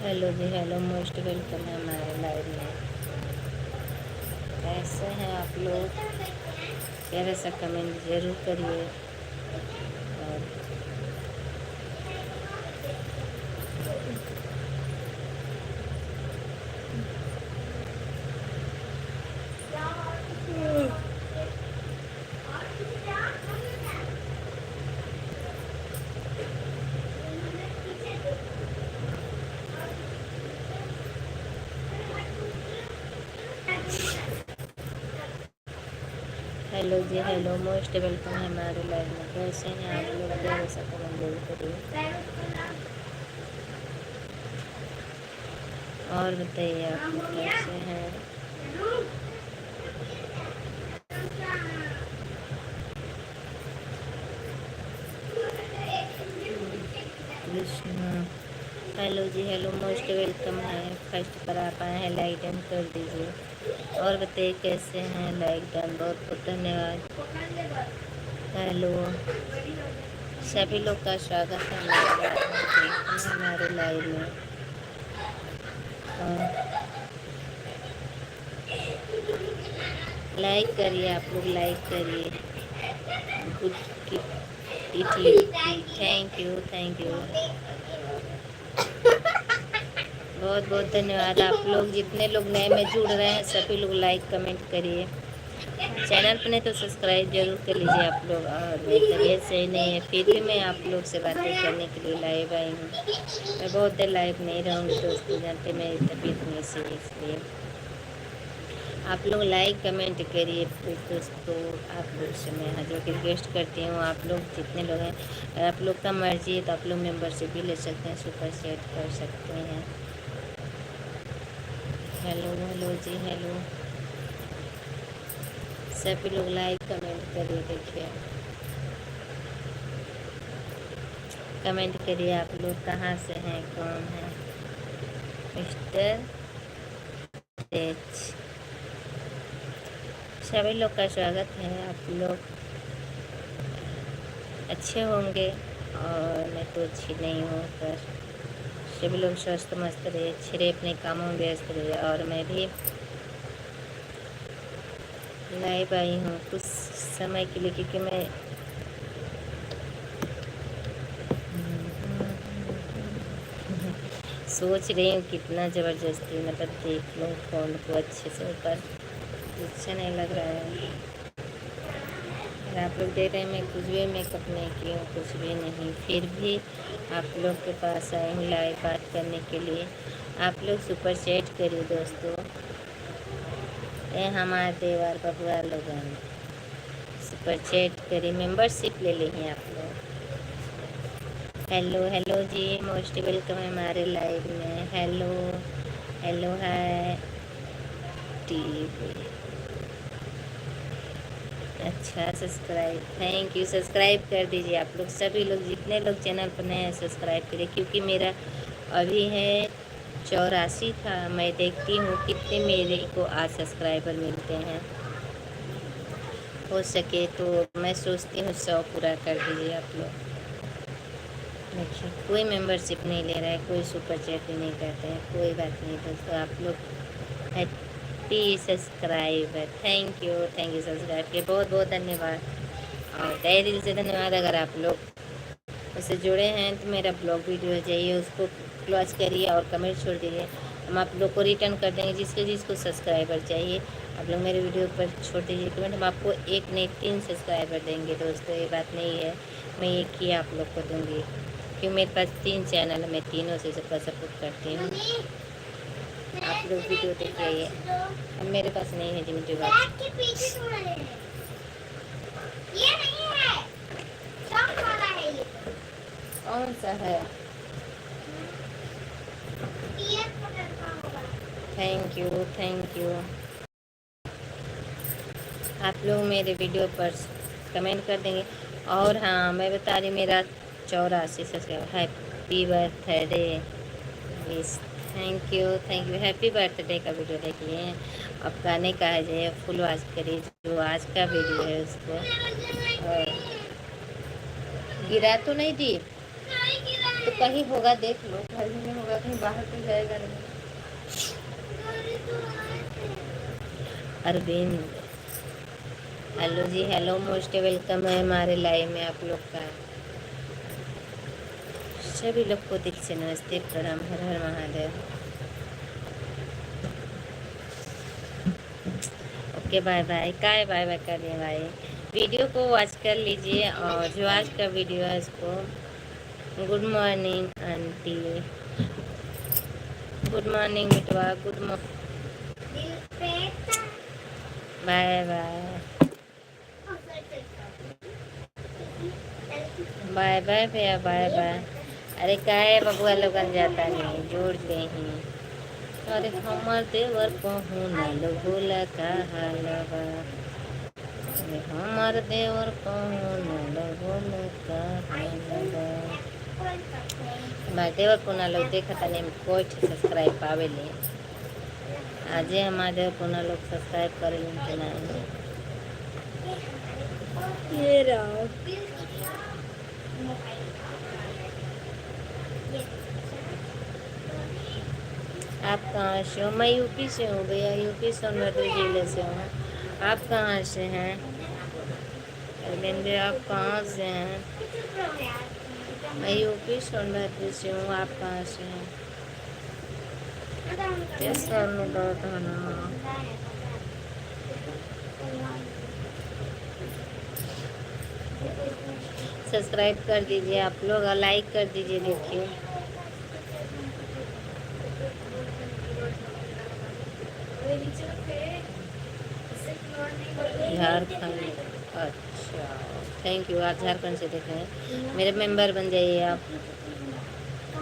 Hello जी, hello, most welcome है हमारे लाइव में। कैसे हैं आप लोग? प्यारा सा कमेंट ज़रूर करिए। और हेलो जी, हेलो, मोस्ट वेलकम है हमारे लाइव में। कैसे हैं आप लोग? प्यारा सा कमेंट ज़रूर करिए। और बताइए आप लोग कैसे हैं? कृष्णा, हेलो जी, हेलो, मोस्ट वेलकम है। फर्स्ट पर आप आए हैं, लाइक डन कर दीजिए। और बताइए कैसे हैं? लाइक डन, बहुत बहुत धन्यवाद। हेलो, सभी लोग का स्वागत है हमारे लाइव में। और लाइक करिए, आप लोग लाइक करिए। Good Italy, thank you, thank you, बहुत बहुत धन्यवाद। आप लोग जितने लोग नए में जुड़ रहे हैं सभी लोग लाइक कमेंट करिए। चैनल पर नहीं तो सब्सक्राइब जरूर कर लीजिए आप लोग। और मेरी तबीयत सही नहीं है, फिर भी मैं आप लोग से बातें करने के लिए लाइव आई हूँ। मैं बहुत देर लाइव नहीं रहूँगी दोस्तों, जानते मेरी तबीयत नहीं सही है, इसलिए आप लोग लाइक कमेंट करिए प्लीज़ दोस्तों। आप लोग से मैं हाजिर रिक्वेस्ट करती हूँ, आप लोग जितने लोग हैं, अगर आप लोग का मर्जी है तो आप लोग मेंबरशिप भी ले सकते हैं, सुपर सेट कर सकते हैं। हेलो हेलो जी, हेलो, सभी लोग लाइक कमेंट करिए। देखिए कमेंट करिए आप लोग कहाँ से हैं, कौन है? मिस्टर तेज, सभी लोग का स्वागत है। आप लोग अच्छे होंगे और मैं तो अच्छी नहीं हूँ, पर सभी लोग स्वस्थ मस्त रहे, अच्छे रहे, अपने कामों में व्यस्त रहे। और मैं भी लाइव आई हूँ कुछ समय के लिए, क्योंकि मैं सोच रही हूँ कितना ज़बरदस्ती मतलब देख लूँ फ़ोन को अच्छे से, पर अच्छा नहीं लग रहा है। और आप लोग देख रहे हैं मैं कुछ भी मेकअप नहीं की हूँ, कुछ भी नहीं, फिर भी आप लोग के पास आई हूँ लाइव बात करने के लिए। आप लोग सुपर चैट करिए दोस्तों। ये हमारे देवर बबुआ लोग हैं, सुपर चैट करिए, मेंबरशिप ले लीजिए आप लोग। हेलो हेलो जी, मोस्ट वेलकम है हमारे लाइव में। हेलो हेलो है टीवी, अच्छा सब्सक्राइब, थैंक यू, सब्सक्राइब कर दीजिए आप लोग। सभी लोग जितने लोग चैनल पर नए हैं सब्सक्राइब करिए, क्योंकि मेरा अभी है 84 था। मैं देखती हूँ कितने मेरे को आज सब्सक्राइबर मिलते हैं। हो सके तो मैं सोचती हूँ 100 पूरा कर दीजिए आप लोग। देखिए कोई मेंबरशिप नहीं ले रहा है, कोई सुपर चैट भी नहीं करते हैं, कोई बात नहीं दोस्तों। आप लोग happy subscriber, thank you subscribe के बहुत बहुत धन्यवाद। और तहे दिल से धन्यवाद। अगर आप लोग उससे जुड़े हैं तो मेरा ब्लॉग वीडियो चाहिए, उसको क्लोज करिए और कमेंट छोड़ दीजिए, हम आप लोग को रिटर्न कर देंगे। जिसको जिसको सब्सक्राइबर चाहिए आप लोग मेरे वीडियो पर छोड़ दीजिए कमेंट, हम आपको एक नहीं 3 सब्सक्राइबर देंगे दोस्तों। ये बात नहीं है मैं एक ही आप लोग को दूँगी, क्योंकि मेरे पास 3 चैनल है, मैं तीनों से सबका सपोर्ट करती हूँ। आप लोग वीडियो देखिए, अब मेरे पास नहीं है जिम्मेदारी बात। कौन सा है? Thank you. आप लोग मेरे वीडियो पर कमेंट कर देंगे। और हाँ मैं बता रही, मेरा 84 subscriber. Happy birthday wish, thank you, happy birthday का वीडियो देख लिए। अब गाने का है जो फुल वॉच करिए, जो आज का वीडियो है उसको। और गिरा तो नहीं दी? तो कहीं होगा, देख लो, घर ही में होगा, कहीं बाहर तो जाएगा नहीं। अरविंद, हेलो जी, हेलो, मोस्ट वेलकम है हमारे लाइव में आप लोग का। सभी लोग को दिल से नमस्ते, प्रणाम, हर हर महादेव। Okay, bye bye. काय बाय बाय कर दिए भाई। वीडियो को वॉच कर लीजिए, और जो आज का वीडियो है इसको, good morning aunty, good morning बिटवा, good morning, bye bye, bye bye भैया, बाय बाय। अरे का है बबुआ लोगन जाता नहीं, जोड़ ले ही। अरे हमर देवर कहूँ न लोगोला का हालवा, अरे हमर देवर कहूँ न लोगोला का हालवा। हमारे देवर को ना लोग देखा था नहीं, कोई सब्सक्राइब पावे ले। आज हमारे देवर को ना लोग सब्सक्राइब करे लेकिन नहीं। ये रहा, आप कहाँ से हो? मैं यूपी से हूँ भैया, यूपी सोनभद्र जिले से हूँ। आप कहाँ से हैं? अरविंद, आप कहाँ से हैं? मैं यूपी सोनभद्र से हूँ। आप कहाँ से हैं? कैसा ना, सब्सक्राइब कर दीजिए आप लोग, और लाइक कर दीजिए। देखिए, झारखंड, अच्छा, थैंक यू। आप झारखंड से देख रहे हैं, मेरे मेंबर बन जाइए आप,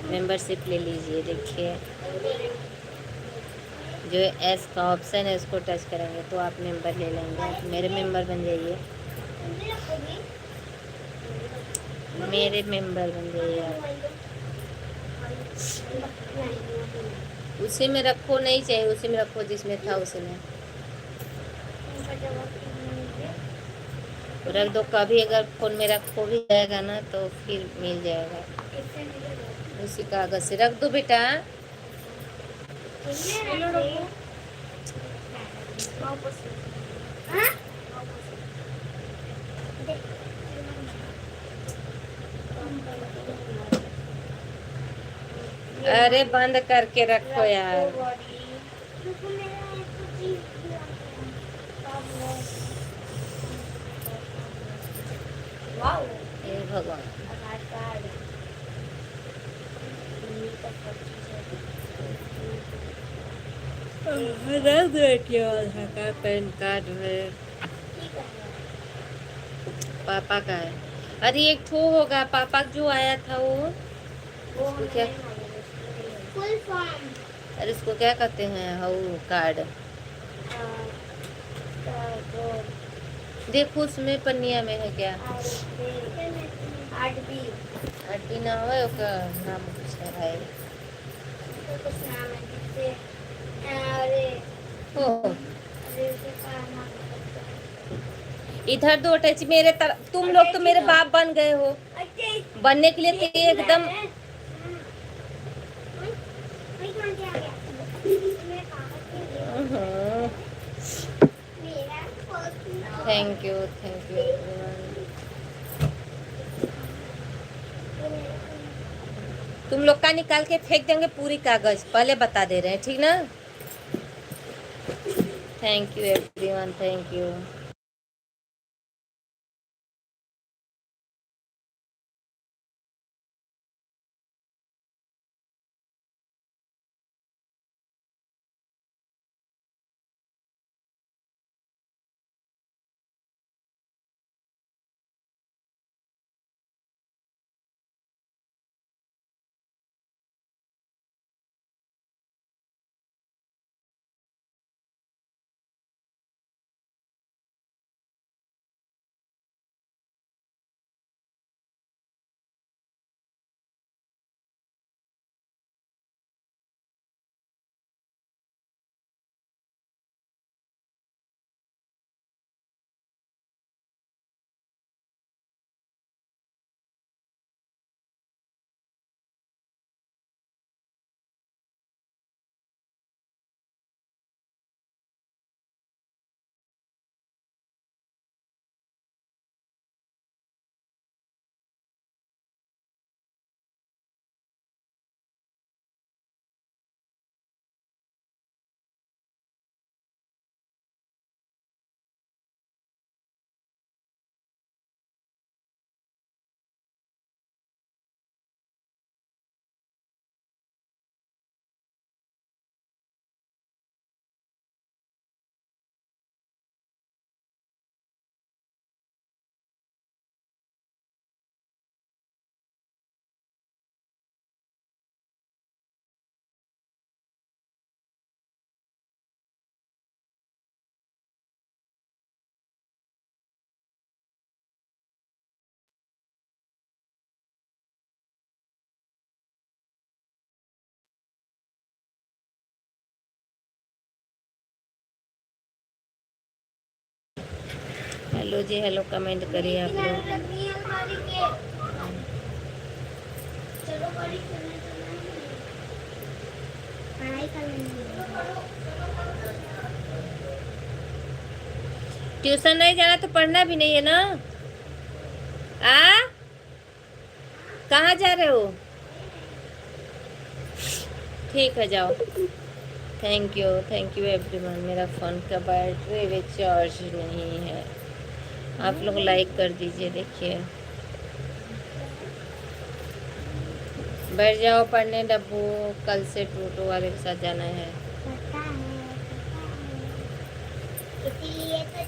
मेंबरशिप ले लीजिए। देखिए, जो एस का ऑप्शन है उसको टच करेंगे तो आप मेंबर ले लेंगे, मेरे मेंबर बन जाइए, मेरे मेंबर बन जाइए आप। उसी में रखो, नहीं चाहिए उसी में रखो जिसमें था उसी में रख दो। कभी अगर फोन मेरा खो भी जाएगा ना तो फिर मिल जाएगा, उसी कागज से रख दो बेटा। अरे बंद करके रखो यार। हे भगवान, रख दो आधार कार्ड, पैन कार्ड है, पापा का है। अरे एक ठो होगा पापा जो आया था वो क्या, फुल फॉर्म, अरे इसको क्या कहते हैं, हाउ कार्ड, देखो उसमें पन्निया में है क्या, आरटी ना हो का नाम कुछ है भाई, कुछ नाम है, अरे हो इधर दो अटैची मेरे तरफ। तुम लोग तो मेरे बाप बन गए हो, बनने के लिए तो एकदम। Thank you, thank you everyone. तुम लोग का निकाल के फेंक देंगे पूरी कागज, पहले बता दे रहे हैं, ठीक ना। Thank you everyone, thank you. Hello जी, हेलो कमेंट करिए आप लोग। ट्यूशन नहीं जाना तो पढ़ना भी नहीं है ना। कहाँ जा रहे हो? ठीक है, जाओ। Thank you everyone. मेरा फ़ोन का बैटरी भी चार्ज नहीं है। आप लोग लाइक कर दीजिए। देखिए, बैठ जाओ पढ़ने डब्बू, कल से टोटो वाले के साथ जाना है। इसीलिए तो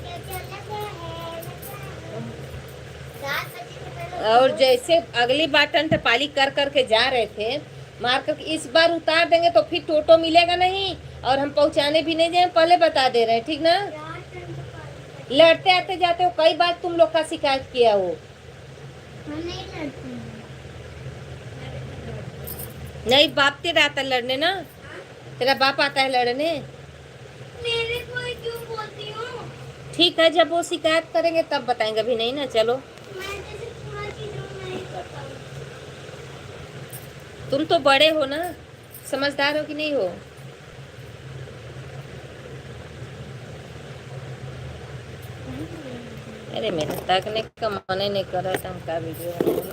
और जैसे अगली बार टंटपाली कर करके जा रहे थे, मार करके इस बार उतार देंगे तो फिर टोटो मिलेगा नहीं और हम पहुंचाने भी नहीं जाए, पहले बता दे रहे हैं, ठीक ना। लड़ते आते जाते हो, कई बार तुम लोग का शिकायत किया हो। नहीं लड़ते, नहीं बाप तेरा आता है लड़ने ना, तेरा बाप आता है लड़ने। मेरे को क्यों बोलती हो? ठीक है, जब वो शिकायत करेंगे तब बताएंगे, अभी नहीं ना। चलो, तुम तो बड़े हो ना, समझदार हो कि नहीं हो? अरे मेरा तक ने कमाने नहीं कर रहा था, हम का वीडियो बनाएंगे।